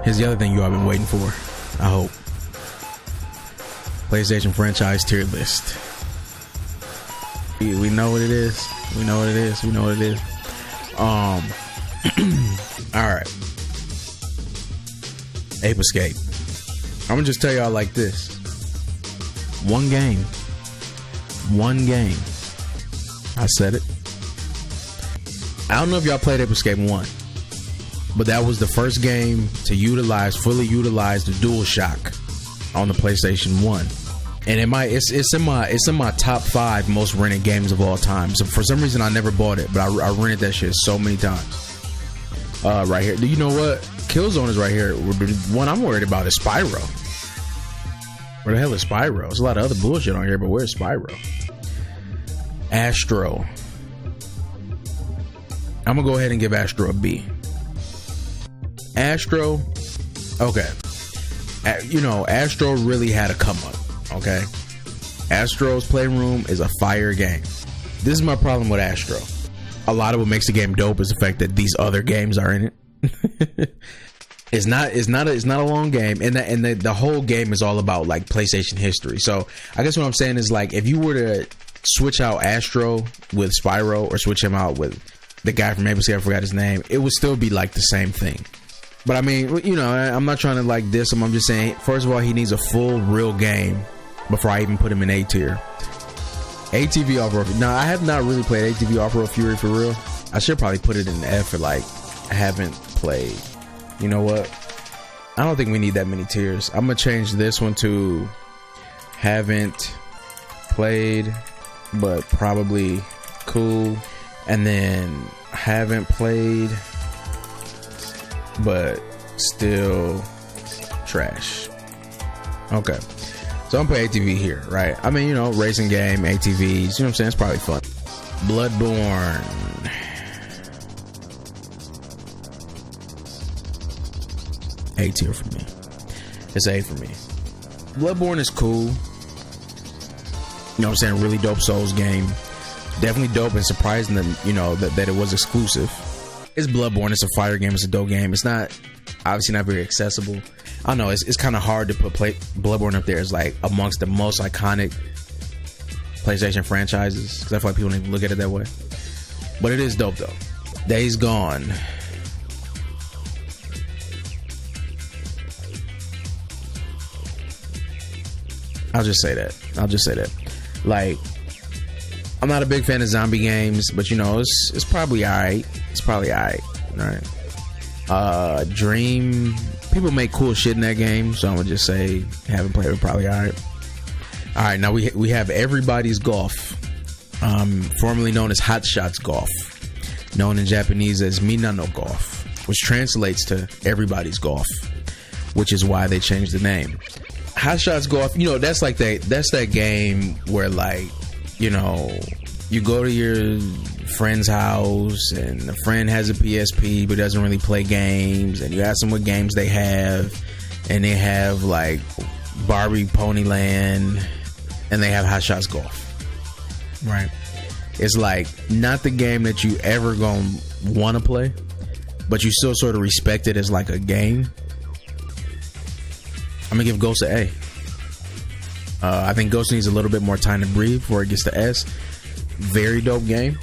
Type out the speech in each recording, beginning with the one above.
Here's the other thing you all been waiting for, I hope. PlayStation franchise tier list. We know what it is. We know what it is. We know what it is. All right. Ape Escape. I'm gonna just tell y'all like this. One game. I said it. I don't know if y'all played Ape Escape 1, but that was the first game to fully utilize the DualShock on the PlayStation 1. And it's in my top 5 most rented games of all time. So for some reason I never bought it, but I rented that shit so many times. Right here. Do you know what? Killzone is right here. The one I'm worried about is Spyro. Where the hell is Spyro? There's a lot of other bullshit on here, but where's Spyro? Astro. I'm gonna go ahead and give Astro a B. Astro, okay. Astro really had a come up. Okay, Astro's Playroom is a fire game. This is my problem with Astro. A lot of what makes the game dope is the fact that these other games are in it. It's not a long game, and the whole game is all about like PlayStation history. So I guess what I'm saying is, like, if you were to switch out Astro with Spyro, or switch him out with the guy from Ape Escape, I forgot his name, it would still be like the same thing. But I mean, I'm not trying to like diss him. I'm just saying, first of all, he needs a full real game before I even put him in A tier. ATV Off-Road. Now, I have not really played ATV Off-Road Fury for real. I should probably put it in F for like, I haven't played. You know what? I don't think we need that many tiers. I'm gonna change this one to haven't played, but probably cool. And then haven't played, but still trash. Okay. So I'm putting ATV here, right? I mean, racing game, ATVs, you know what I'm saying? It's probably fun. Bloodborne. A tier for me. It's A for me. Bloodborne is cool. You know what I'm saying? Really dope Souls game. Definitely dope, and surprising that, that it was exclusive. It's Bloodborne. It's a fire game. It's a dope game. It's not, obviously not very accessible. I don't know, it's kind of hard to put Bloodborne up there as like amongst the most iconic PlayStation franchises, because I feel like people don't even look at it that way. But it is dope though. Days Gone. I'll just say that. Like, I'm not a big fan of zombie games, but it's probably alright. Right? Dream. People make cool shit in that game, so I'm gonna just say haven't played it, probably alright. Alright, now we have Everybody's Golf, formerly known as Hot Shots Golf, known in Japanese as Minano Golf, which translates to Everybody's Golf, which is why they changed the name. Hot Shots Golf, that's that game where, like, you go to your friend's house and the friend has a PSP but doesn't really play games, and you ask them what games they have, and they have like Barbie Ponyland and they have Hot Shots Golf, right? It's like not the game that you ever gonna want to play, but you still sort of respect it as like a game. I'm gonna give Ghost an A. I think Ghost needs a little bit more time to breathe before it gets to S. Very dope game.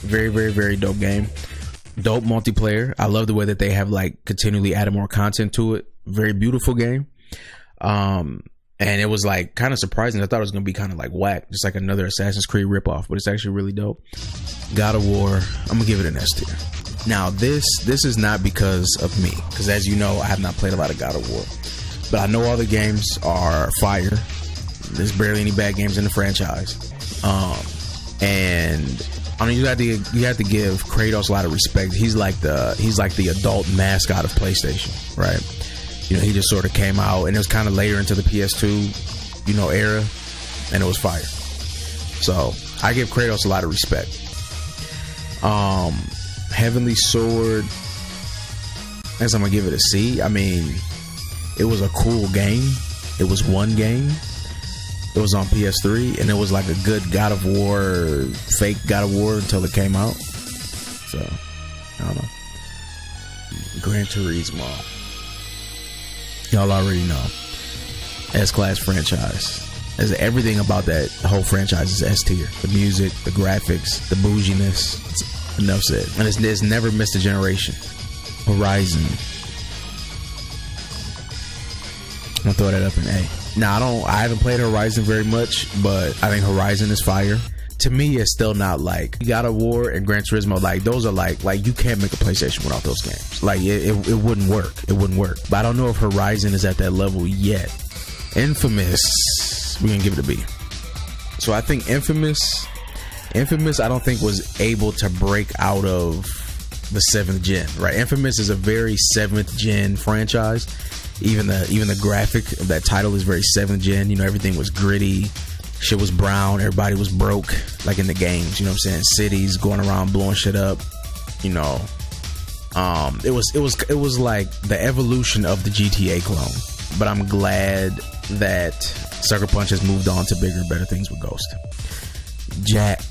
Very, very, very dope game. Dope multiplayer. I love the way that they have like continually added more content to it. Very beautiful game. And it was like kind of surprising. I thought it was gonna be kind of like whack, just like another Assassin's Creed ripoff, but it's actually really dope. God of War, I'm gonna give it an S tier. Now this is not because of me, because as you know, I have not played a lot of God of War, but I know all the games are fire. There's barely any bad games in the franchise. And I mean, you have to give Kratos a lot of respect. He's like the adult mascot of PlayStation, right? He just sort of came out, and it was kind of later into the PS2, era, and it was fire. So I give Kratos a lot of respect. Heavenly Sword, I guess I'm gonna give it a C. I mean, it was a cool game. It was one game. It was on PS3, and it was like a good God of War, fake God of War until it came out. So, I don't know. Gran Turismo. Y'all already know. S-class franchise. As everything about that whole franchise is S tier. The music, the graphics, the bouginess. It's enough said. And it's never missed a generation. Horizon. I'm gonna throw that up in A. Now I haven't played Horizon very much, but I think Horizon is fire. To me, it's still not like God of War and Gran Turismo. Like those are like you can't make a PlayStation without those games. Like it wouldn't work. It wouldn't work. But I don't know if Horizon is at that level yet. Infamous, we're gonna give it a B. So I think Infamous, I don't think was able to break out of the 7th gen. Right? Infamous is a very 7th gen franchise. Even the graphic of that title is very 7th gen. You know, everything was gritty. Shit was brown. Everybody was broke, like in the games. You know what I'm saying? Cities going around blowing shit up. You know, it was like the evolution of the GTA clone. But I'm glad that Sucker Punch has moved on to bigger, better things with Ghost. Jack.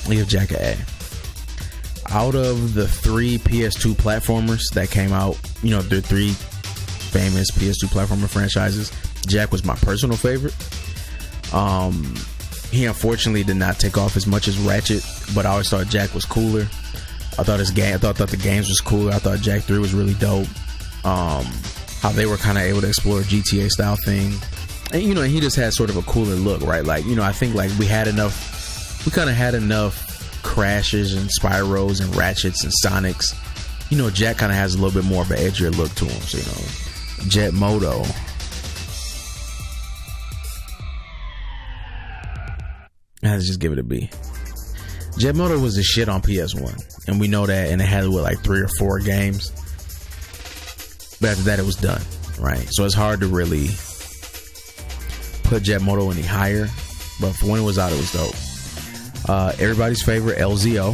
We give Jack an A. Out of the 3 PS2 platformers that came out, you know, the 3 famous PS2 platformer franchises, Jack was my personal favorite. He unfortunately did not take off as much as Ratchet, but I always thought Jack was cooler. I thought the games was cooler. I thought Jack 3 was really dope. How they were kind of able to explore a GTA style thing, and you know, he just had sort of a cooler look, right? Like, you know, I think like we kind of had enough Crashes and Spyros and Ratchets and Sonics. You know, Jack kind of has a little bit more of an edgier look to him. So, you know, Jet Moto. I had to just give it a B. Jet Moto was the shit on PS1, and we know that, and it had like 3 or 4 games. But after that, it was done, right? So it's hard to really put Jet Moto any higher. But for when it was out, it was dope. Everybody's favorite, LZO.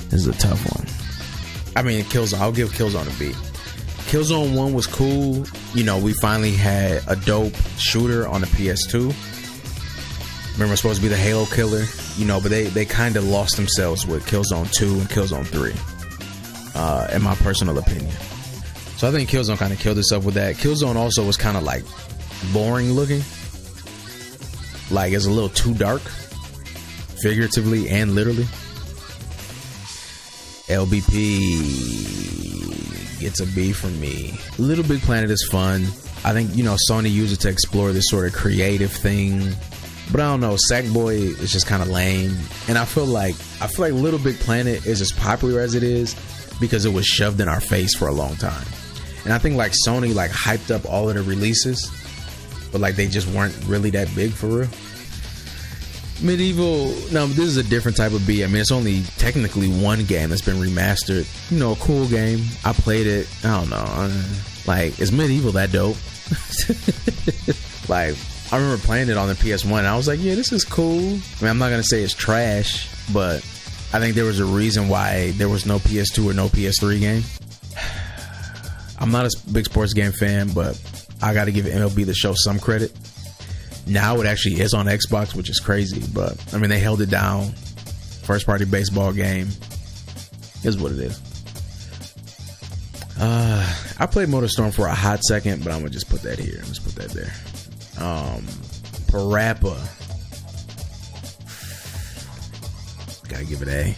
This is a tough one. I mean, Killzone. I'll give Killzone a B. Killzone 1 was cool. You know, we finally had a dope shooter on the PS2. Remember, it's supposed to be the Halo killer. You know, but they kind of lost themselves with Killzone 2 and Killzone 3. In my personal opinion. So I think Killzone kind of killed itself with that. Killzone also was kind of like boring looking. Like it's a little too dark, figuratively and literally. LBP gets a B from me. Little Big Planet is fun. I think, you know, Sony used it to explore this sort of creative thing. But I don't know, Sackboy is just kind of lame. And I feel like Little Big Planet is as popular as it is because it was shoved in our face for a long time. And I think like Sony like hyped up all of the releases, but like they just weren't really that big for real. Medieval, no, this is a different type of B. I mean, it's only technically one game that's been remastered. You know, a cool game. I played it. I don't know. Like, is Medieval that dope? Like, I remember playing it on the PS1 and I was like, yeah, this is cool. I mean, I'm not going to say it's trash, but I think there was a reason why there was no PS2 or no PS3 game. I'm not a big sports game fan, but I got to give MLB The Show some credit. Now it actually is on Xbox, which is crazy, but I mean, they held it down. First party baseball game is what it is. I played MotorStorm for a hot second, but I'm gonna just put that here. Let's put that there. Parappa. Gotta give it A.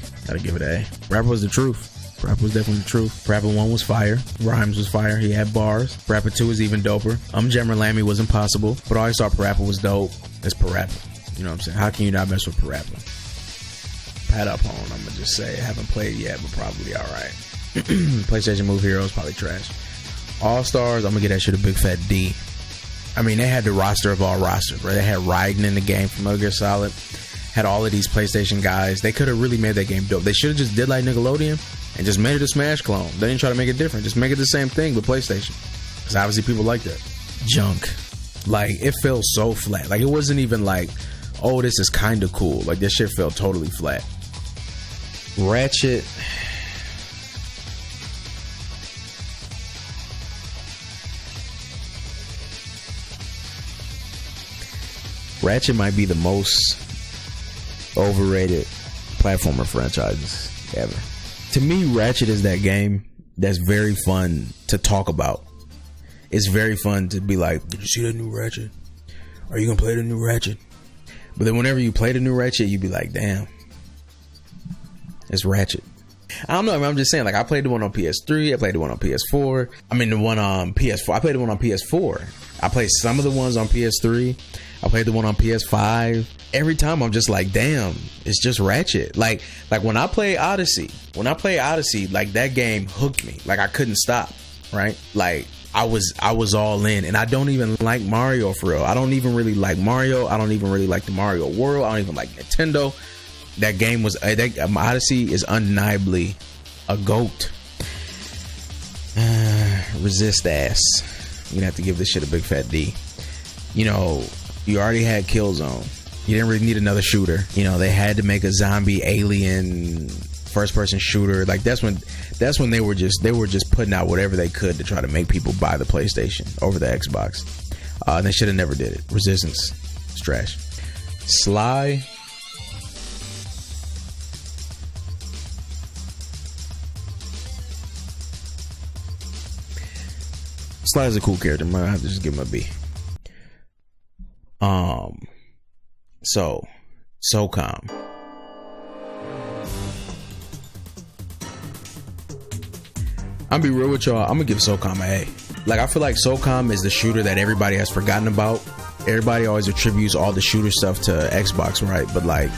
Parappa was the truth. Parappa was definitely the truth. Parappa 1 was fire. Rhymes was fire. He had bars. Parappa 2 was even doper. Jammer Lammy was impossible, but I always thought Parappa was dope. It's Parappa. You know what I'm saying? How can you not mess with Parappa? Pat up on, I'm gonna just say. I haven't played yet, but probably alright. PlayStation Move Heroes, probably trash. All Stars, I'm gonna get that shit a big fat D. I mean, they had the roster of all rosters, right? They had Raiden in the game from Metal Gear Solid. Had all of these PlayStation guys. They could have really made that game dope. They should have just did like Nickelodeon and just made it a Smash clone. They didn't try to make it different. Just make it the same thing with PlayStation. Because obviously people like that. Junk. Like, it felt so flat. Like, it wasn't even like, oh, this is kind of cool. Like, this shit felt totally flat. Ratchet. Ratchet might be the most overrated platformer franchises ever. To me, Ratchet is that game that's very fun to talk about. It's very fun to be like, did you see that new Ratchet? Are you gonna play the new Ratchet? But then whenever you play the new Ratchet, you be like, damn, it's Ratchet. I don't know. I mean, I'm just saying, like, I played the one on PS3. I played the one on PS4. I mean, the one on PS4. I played the one on PS4. I played some of the ones on PS3. I played the one on PS5. Every time I'm just like, damn, it's just Ratchet. Like when I play Odyssey, like that game hooked me. Like I couldn't stop, right? Like I was all in, and I don't even like Mario for real. I don't even really like Mario. I don't even really like the Mario World. I don't even like Nintendo. That game was Odyssey is undeniably a GOAT. Resist ass. You're gonna have to give this shit a big fat D. You know, you already had Killzone. You didn't really need another shooter. You know, they had to make a zombie alien first person shooter. Like that's when they were just putting out whatever they could to try to make people buy the PlayStation over the Xbox. And they should have never did it. Resistance, it's trash. Sly. Sly is a cool character. I'm gonna have to just give him a B. So SOCOM. I'm gonna be real with y'all. I'm gonna give SOCOM an A. Like I feel like SOCOM is the shooter that everybody has forgotten about. Everybody always attributes all the shooter stuff to Xbox, right? But like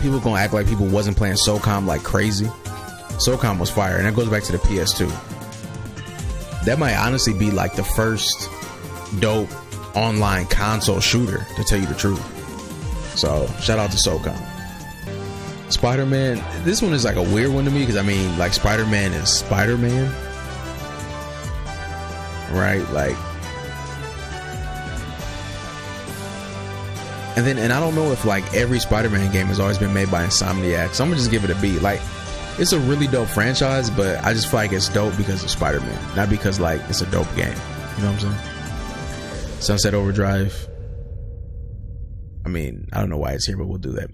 people gonna act like people wasn't playing SOCOM like crazy. SOCOM was fire, and that goes back to the PS2. That might honestly be like the first dope online console shooter, to tell you the truth. So shout out to SOCOM. Spider-Man, this one is like a weird one to me because I mean, like, Spider-Man is Spider-Man, right? Like, and I don't know if like every Spider-Man game has always been made by Insomniac, so I'm gonna just give it a B. Like, it's a really dope franchise, but I just feel like it's dope because of Spider-Man, not because like it's a dope game. You know what I'm saying? Sunset Overdrive. I mean, I don't know why it's here, but we'll do that.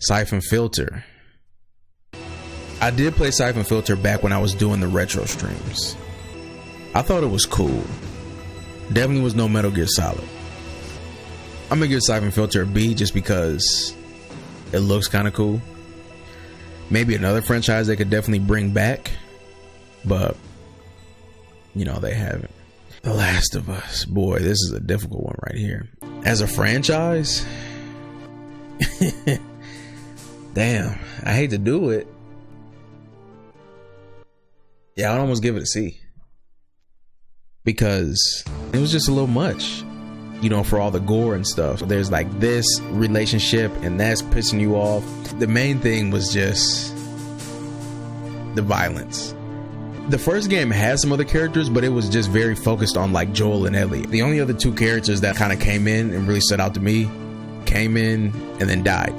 Siphon Filter. I did play Siphon Filter back when I was doing the retro streams. I thought it was cool. Definitely was no Metal Gear Solid. I'm gonna give Siphon Filter a B just because it looks kind of cool. Maybe another franchise they could definitely bring back, but you know, they haven't. The Last of Us. Boy, this is a difficult one right here. As a franchise, damn, I hate to do it. Yeah, I'd almost give it a C. Because it was just a little much, you know, for all the gore and stuff. There's like this relationship and that's pissing you off. The main thing was just the violence. The first game had some other characters, but it was just very focused on like Joel and Ellie. The only other two characters that kind of came in and really stood out to me came in and then died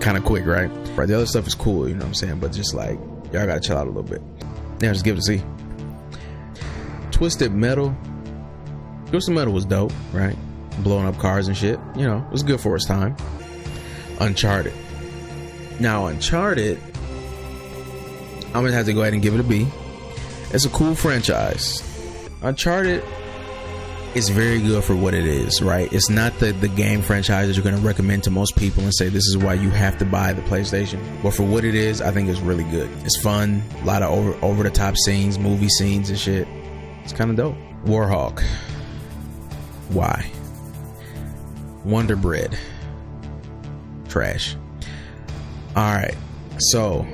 kind of quick, right? The other stuff is cool, you know what I'm saying? But just like, y'all gotta chill out a little bit. Now just give it a C. Twisted Metal. Twisted Metal was dope, right? Blowing up cars and shit. You know, it was good for its time. Uncharted. Now Uncharted, I'm gonna have to go ahead and give it a B. It's a cool franchise. Uncharted is very good for what it is, right? It's not the game franchise that you're going to recommend to most people and say this is why you have to buy the PlayStation. But for what it is, I think it's really good. It's fun. A lot of over the top scenes, movie scenes and shit. It's kind of dope. Warhawk. Why? Wonder Bread. Trash. Alright, so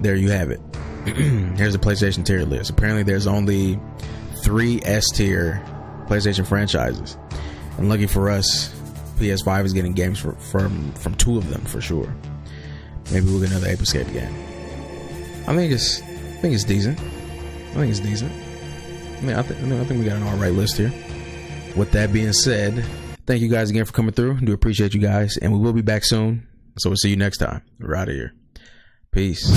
there you have it. Here's the PlayStation tier list. Apparently there's only 3 S tier PlayStation franchises, and lucky for us, PS5 is getting games from 2 of them for sure. Maybe we'll get another Ape Escape game. I think it's decent. I think we got an alright list here. With that being said, thank you guys again for coming through. I do appreciate you guys, and we will be back soon. So we'll see you next time. We're out of here. Peace.